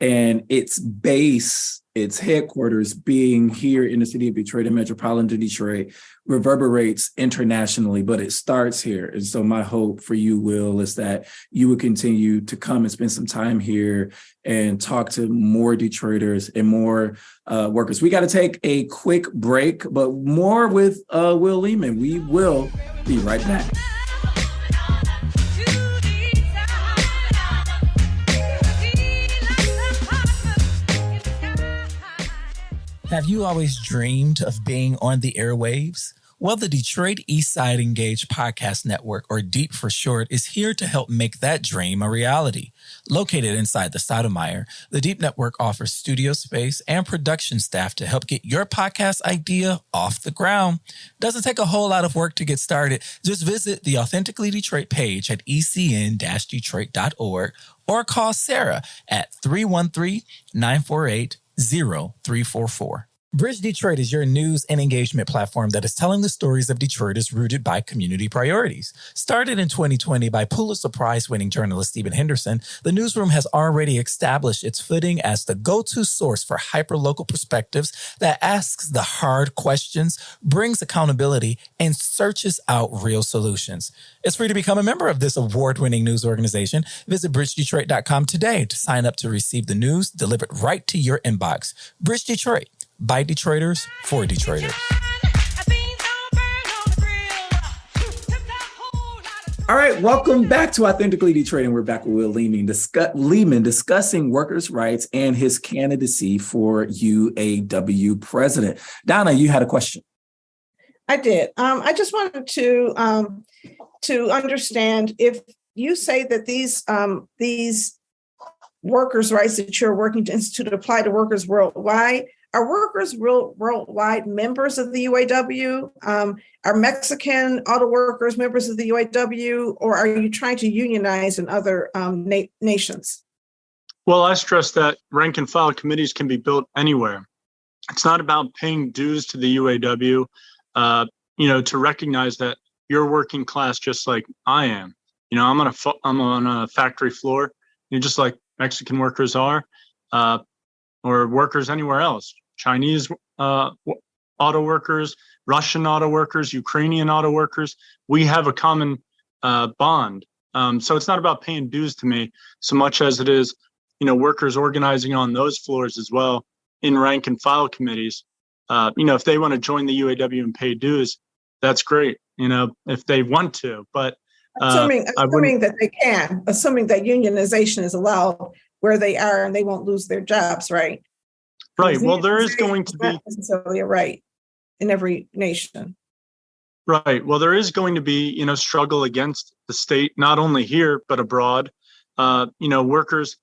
and its base, its headquarters being here in the city of Detroit and metropolitan Detroit, reverberates internationally, but it starts here. And so my hope for you, Will, is that you would continue to come and spend some time here and talk to more Detroiters and more workers. We got to take a quick break, but more with Will Lehman. We will be right back.
Have you always dreamed of being on the airwaves? Well, the Detroit Eastside Engaged Podcast Network, or DEEP for short, is here to help make that dream a reality. Located inside the Stoudemire, the DEEP Network offers studio space and production staff to help get your podcast idea off the ground. Doesn't take a whole lot of work to get started. Just visit the Authentically Detroit page at ecn-detroit.org or call Sarah at 313-948-0344. Bridge Detroit is your news and engagement platform that is telling the stories of Detroiters rooted by community priorities. Started in 2020 by Pulitzer Prize-winning journalist Stephen Henderson, the newsroom has already established its footing as the go-to source for hyper-local perspectives that asks the hard questions, brings accountability, and searches out real solutions. It's free to become a member of this award-winning news organization. Visit bridgedetroit.com today to sign up to receive the news delivered right to your inbox. Bridge Detroit. By Detroiters, for Detroiters.
All right, welcome back to Authentically Detroit, and we're back with Will Lehman, discussing workers' rights and his candidacy for UAW President. Donna, you had a question.
I did. I just wanted to understand if you say that these workers' rights that you're working to institute apply to workers worldwide. Are workers worldwide members of the UAW? Are Mexican auto workers members of the UAW, or are you trying to unionize in other nations?
Well, I stress that rank and file committees can be built anywhere. It's not about paying dues to the UAW, to recognize that you're working class just like I am. I'm on a factory floor, just like Mexican workers are, or workers anywhere else. Chinese auto workers, Russian auto workers, Ukrainian auto workers. We have a common bond. So it's not about paying dues to me so much as it is, workers organizing on those floors as well in rank and file committees. If they want to join the UAW and pay dues, that's great, if they want to. But
assuming that they can, assuming that unionization is allowed where they are and they won't lose their jobs, right?
Right. Well, there is going to be
not necessarily a right in every nation.
Right. Well, there is going to be, struggle against the state, not only here, but abroad. Workers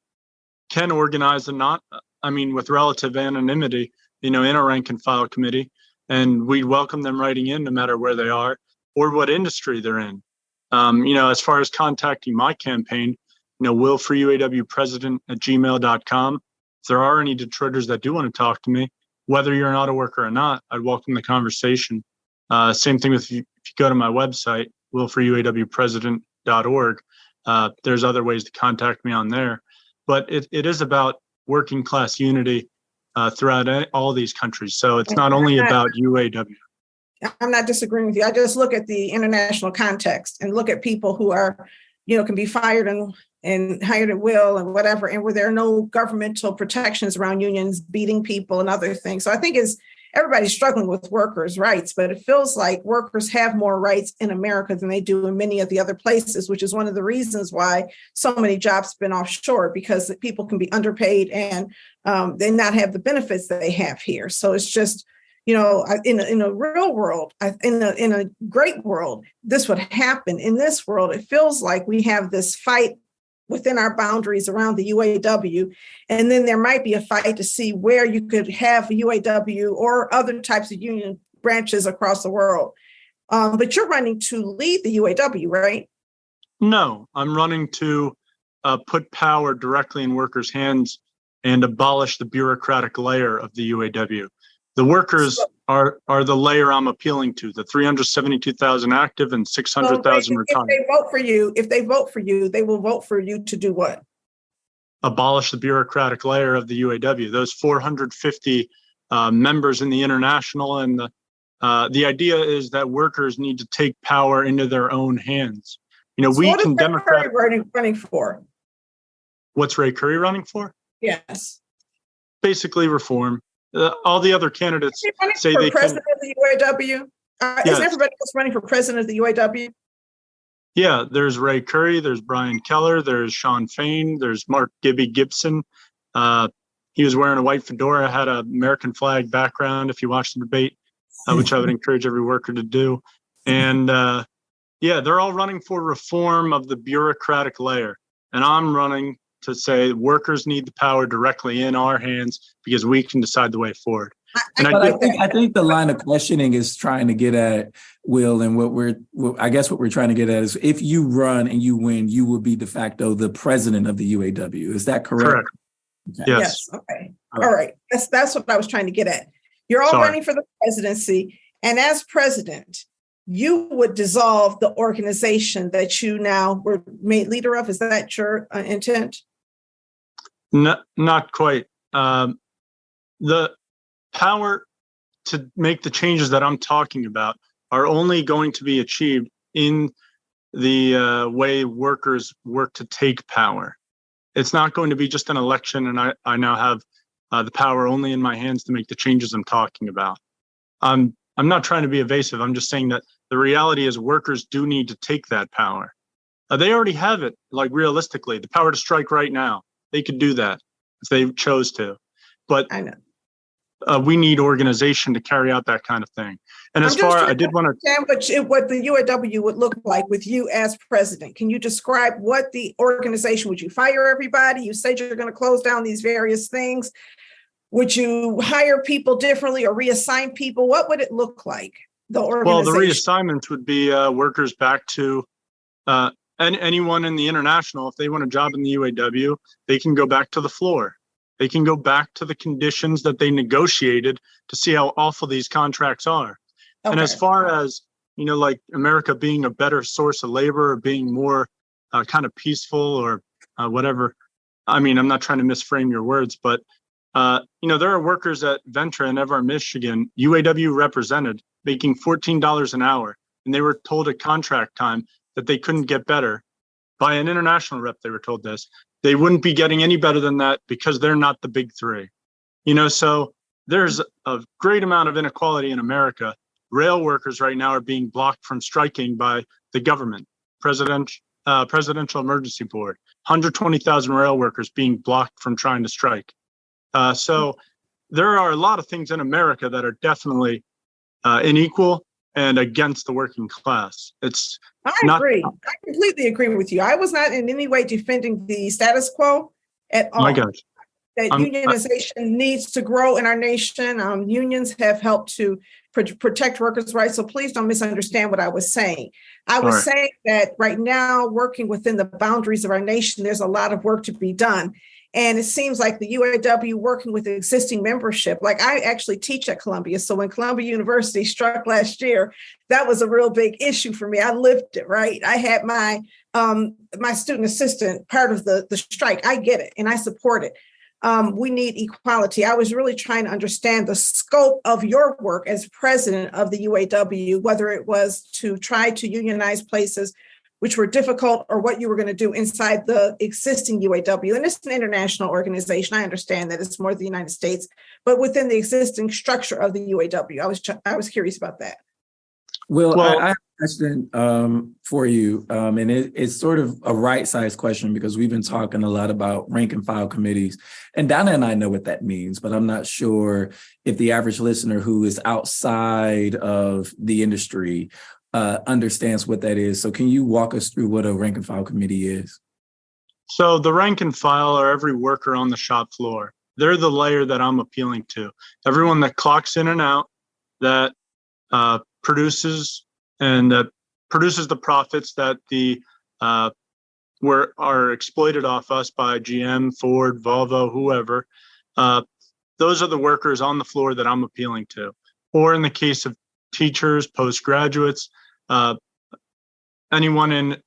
can organize with relative anonymity, in a rank and file committee, and we welcome them writing in no matter where they are or what industry they're in. As far as contacting my campaign, Will for UAW President at gmail.com. If there are any Detroiters that do want to talk to me, whether you're an auto worker or not, I'd welcome the conversation. Same thing if you go to my website, willforuawpresident.org. There's other ways to contact me on there. But it is about working class unity throughout all these countries. So it's not only about UAW.
I'm not disagreeing with you. I just look at the international context and look at people who are, can be fired and hired at will and whatever, and where there are no governmental protections around unions beating people and other things. So I think everybody's struggling with workers' rights, but it feels like workers have more rights in America than they do in many of the other places, which is one of the reasons why so many jobs have been offshore, because people can be underpaid and they not have the benefits that they have here. So it's just, in a real world, in a great world, this would happen. In this world, it feels like we have this fight within our boundaries around the UAW. And then there might be a fight to see where you could have a UAW or other types of union branches across the world. But you're running to lead the UAW, right?
No, I'm running to put power directly in workers' hands and abolish the bureaucratic layer of the UAW. The workers are the layer I'm appealing to, the 372,000 active and 600,000 retired.
If they vote for you, they will vote for you to do what?
Abolish the bureaucratic layer of the UAW. Those 450 members in the international, and the idea is that workers need to take power into their own hands.
What is Democratic running for?
What's Ray Curry running for?
Yes.
Basically reform. All the other candidates say they
president of the UAW. Yes. Isn't everybody else running for president of the UAW?
Yeah, there's Ray Curry, there's Brian Keller, there's Sean Fain, there's Mark Gibby Gibson. He was wearing a white fedora, had an American flag background. If you watch the debate, which I would encourage every worker to do. And yeah, they're all running for reform of the bureaucratic layer. And I'm running to say workers need the power directly in our hands because we can decide the way forward.
I think the line of questioning is trying to get at, Will, and what we're trying to get at is if you run and you win, you will be de facto the president of the UAW. Is that correct?
Correct.
Okay.
Yes.
Okay. All right. That's what I was trying to get at. You're all running for the presidency, and as president, you would dissolve the organization that you now were made leader of. Is that your intent?
Not quite. The power to make the changes that I'm talking about are only going to be achieved in the way workers work to take power. It's not going to be just an election and I now have the power only in my hands to make the changes I'm talking about. I'm not trying to be evasive. I'm just saying that the reality is workers do need to take that power. They already have it, like realistically, the power to strike right now. They could do that if they chose to. But
I know.
We need organization to carry out that kind of thing. And as far, I did want to
understand what the UAW would look like with you as president. Can you describe what the organization, would you fire everybody? You said you're going to close down these various things. Would you hire people differently or reassign people? What would it look like, the organization?
Well, the reassignments would be workers back to anyone in the international. If they want a job in the UAW, they can go back to the floor. They can go back to the conditions that they negotiated to see how awful these contracts are. Okay. And as far as, like America being a better source of labor or being more kind of peaceful or whatever, I mean, I'm not trying to misframe your words, but, there are workers at Ventra in Evar, Michigan, UAW represented, making $14 an hour. And they were told at contract time that they couldn't get better. By an international rep, they were told this. They wouldn't be getting any better than that because they're not the big three. So there's a great amount of inequality in America. Rail workers right now are being blocked from striking by the government, Presidential Emergency Board, 120,000 rail workers being blocked from trying to strike. So there are a lot of things in America that are definitely unequal and against the working class. I
agree. I completely agree with you. I was not in any way defending the status quo at all.
My gosh.
That unionization needs to grow in our nation. Unions have helped to protect workers' rights. So please don't misunderstand what I was saying. I was saying that right now, working within the boundaries of our nation, there's a lot of work to be done. And it seems like the UAW working with existing membership, like I actually teach at Columbia. So when Columbia University struck last year, that was a real big issue for me. I lived it, right? I had my student assistant part of the strike. I get it and I support it. We need equality. I was really trying to understand the scope of your work as president of the UAW, whether it was to try to unionize places which were difficult, or what you were going to do inside the existing UAW. And it's an international organization. I understand that it's more the United States, but within the existing structure of the UAW, I was curious about that.
Well, I have a question for you, and it's sort of a right-sized question because we've been talking a lot about rank and file committees, and Donna and I know what that means, but I'm not sure if the average listener who is outside of the industry understands what that is. So can you walk us through what a rank and file committee is?
So the rank and file are every worker on the shop floor. They're the layer that I'm appealing to. Everyone that clocks in and out, that produces the profits that are exploited off us by GM, Ford, Volvo, whoever. Those are the workers on the floor that I'm appealing to. Or in the case of teachers, postgraduates, anyone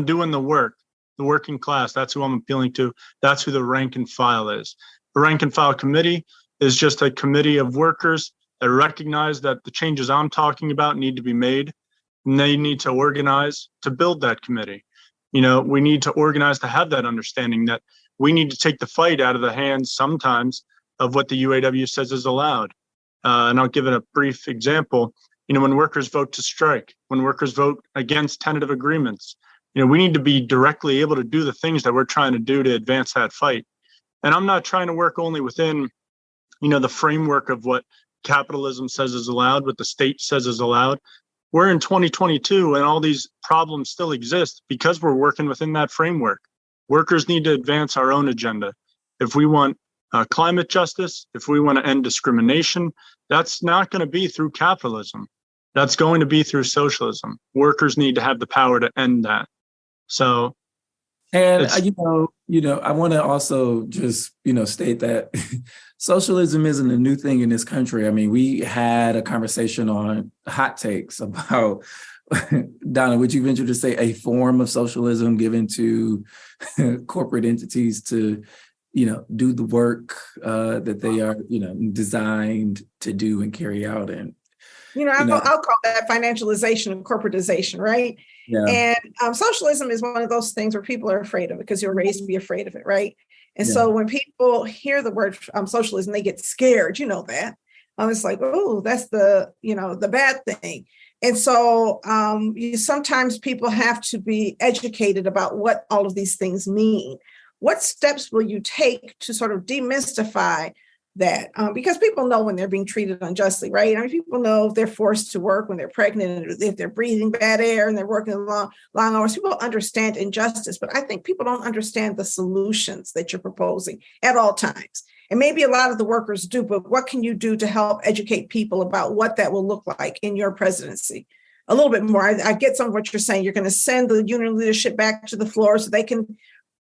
doing the work, the working class, that's who I'm appealing to. That's who the rank and file is. The rank and file committee is just a committee of workers that recognize that the changes I'm talking about need to be made, and they need to organize to build that committee. We need to organize to have that understanding that we need to take the fight out of the hands sometimes of what the UAW says is allowed. And I'll give it a brief example. When workers vote to strike, when workers vote against tentative agreements, we need to be directly able to do the things that we're trying to do to advance that fight. And I'm not trying to work only within, the framework of what capitalism says is allowed, what the state says is allowed. We're in 2022 and all these problems still exist because we're working within that framework. Workers need to advance our own agenda. If we want climate justice, if we want to end discrimination, that's not going to be through capitalism. That's going to be through socialism. Workers need to have the power to end that. So,
and I want to also just state that socialism isn't a new thing in this country. I mean, we had a conversation on Hot Takes about, Donna, would you venture to say a form of socialism given to corporate entities to do the work that they are designed to do and carry out? And
I'll call that financialization and corporatization, right?
Yeah.
And socialism is one of those things where people are afraid of it because you're raised to be afraid of it, right? And so when people hear the word socialism, they get scared. You know that. It's like, oh, that's the bad thing. And so sometimes people have to be educated about what all of these things mean. What steps will you take to sort of demystify that? Because people know when they're being treated unjustly, right? I mean, people know if they're forced to work when they're pregnant, and if they're breathing bad air and they're working long hours. People understand injustice, but I think people don't understand the solutions that you're proposing at all times. And maybe a lot of the workers do, but what can you do to help educate people about what that will look like in your presidency? A little bit more. I get some of what you're saying. You're going to send the union leadership back to the floor so they can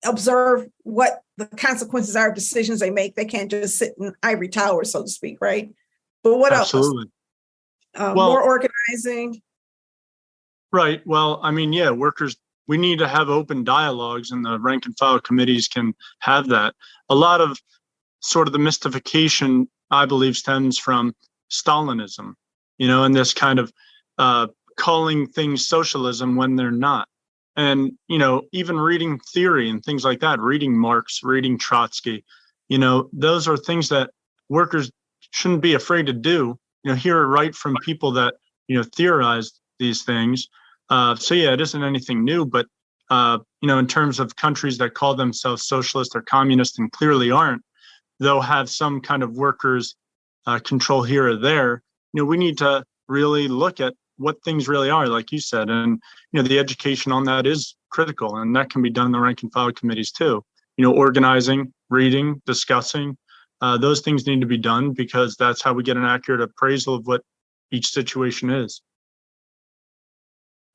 observe what the consequences are of decisions they make. They can't just sit in ivory towers, so to speak, right? But what
Absolutely.
else? More organizing.
Right. Well, I mean, workers, we need to have open dialogues, and the rank and file committees can have that. A lot of sort of the mystification, I believe, stems from Stalinism, and this kind of calling things socialism when they're not. And, even reading theory and things like that, reading Marx, reading Trotsky, those are things that workers shouldn't be afraid to do, hear it right from people that, theorize these things. It isn't anything new, but, in terms of countries that call themselves socialist or communist and clearly aren't, they'll have some kind of workers control here or there. We need to really look at what things really are, like you said, and the education on that is critical, and that can be done in the rank and file committees too. Organizing, reading, discussing, those things need to be done because that's how we get an accurate appraisal of what each situation is.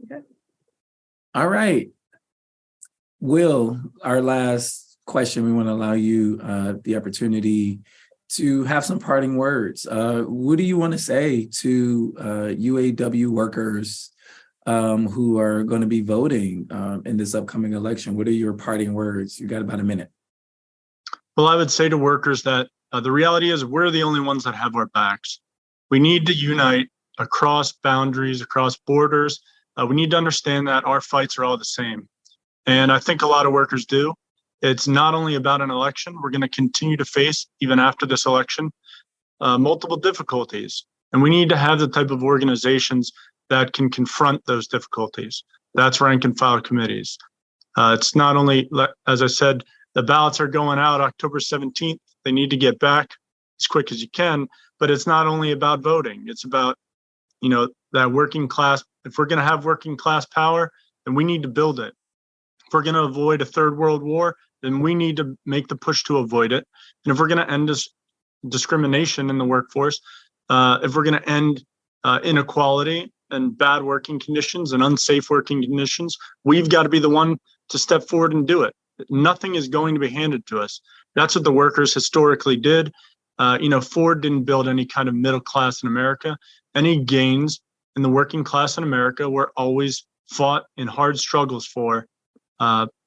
Okay.
All right, Will, our last question, we want to allow you the opportunity to have some parting words. What do you want to say to UAW workers who are going to be voting in this upcoming election? What are your parting words? You got about a minute.
Well, I would say to workers that the reality is we're the only ones that have our backs. We need to unite across boundaries, across borders. We need to understand that our fights are all the same. And I think a lot of workers do. It's not only about an election. We're going to continue to face, even after this election, multiple difficulties. And we need to have the type of organizations that can confront those difficulties. That's rank and file committees. It's not only, as I said, the ballots are going out October 17th. They need to get back as quick as you can. But it's not only about voting. It's about, that working class. If we're going to have working class power, then we need to build it. If we're going to avoid a third world war, then we need to make the push to avoid it. And if we're going to end this discrimination in the workforce, if we're going to end inequality and bad working conditions and unsafe working conditions, we've got to be the one to step forward and do it. Nothing is going to be handed to us. That's what the workers historically did. Ford didn't build any kind of middle class in America. Any gains in the working class in America were always fought in hard struggles for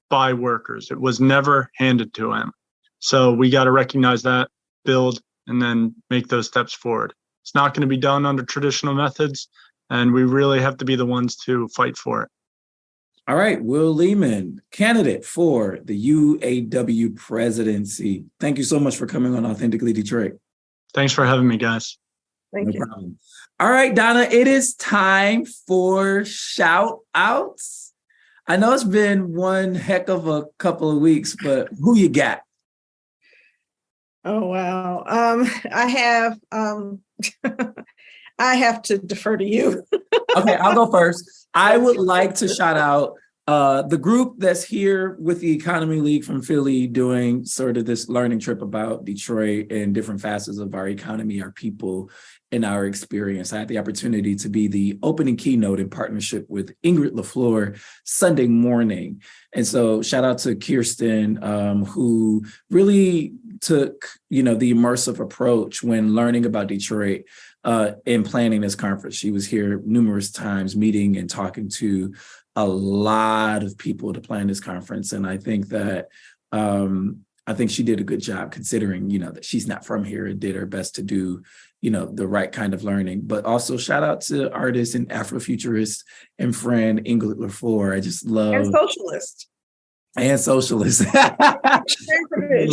by workers. It was never handed to them. So we got to recognize that, build, and then make those steps forward. It's not going to be done under traditional methods, and we really have to be the ones to fight for it.
All right, Will Lehman, candidate for the UAW presidency. Thank you so much for coming on Authentically Detroit.
Thanks for having me, guys.
Thank you.
No problem. All right, Donna, it is time for shout outs. I know it's been one heck of a couple of weeks, but who you got?
Oh, wow. I have to defer to you.
Okay, I'll go first. I would like to shout out the group that's here with the Economy League from Philly doing sort of this learning trip about Detroit and different facets of our economy, our people, and our experience. I had the opportunity to be the opening keynote in partnership with Ingrid LaFleur Sunday morning. And so shout out to Kirsten, who really took, the immersive approach when learning about Detroit in planning this conference. She was here numerous times meeting and talking to a lot of people to plan this conference. And I think that she did a good job considering, that she's not from here and did her best to do, the right kind of learning. But also shout out to artist and Afrofuturist and friend Ingrid LaFleur. I just love.
And socialist.
And socialist.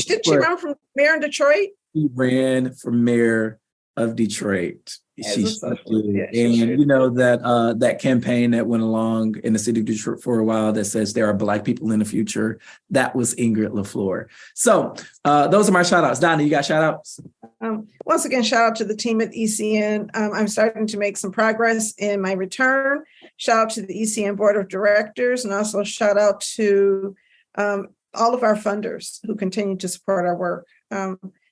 Did she run for mayor in Detroit?
She ran for mayor of Detroit. She did. And that campaign that went along in the city of Detroit for a while that says there are Black people in the future, that was Ingrid LaFleur. So those are my shout outs. Donna, you got shout outs?
Once again, shout out to the team at ECN. I'm starting to make some progress in my return. Shout out to the ECN Board of Directors, and also shout out to all of our funders who continue to support our work.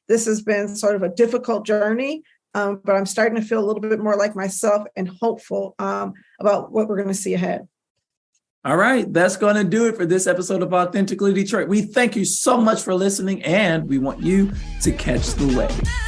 This has been sort of a difficult journey, but I'm starting to feel a little bit more like myself and hopeful about what we're going to see ahead.
All right, that's going to do it for this episode of Authentically Detroit. We thank you so much for listening, and we want you to catch the wave.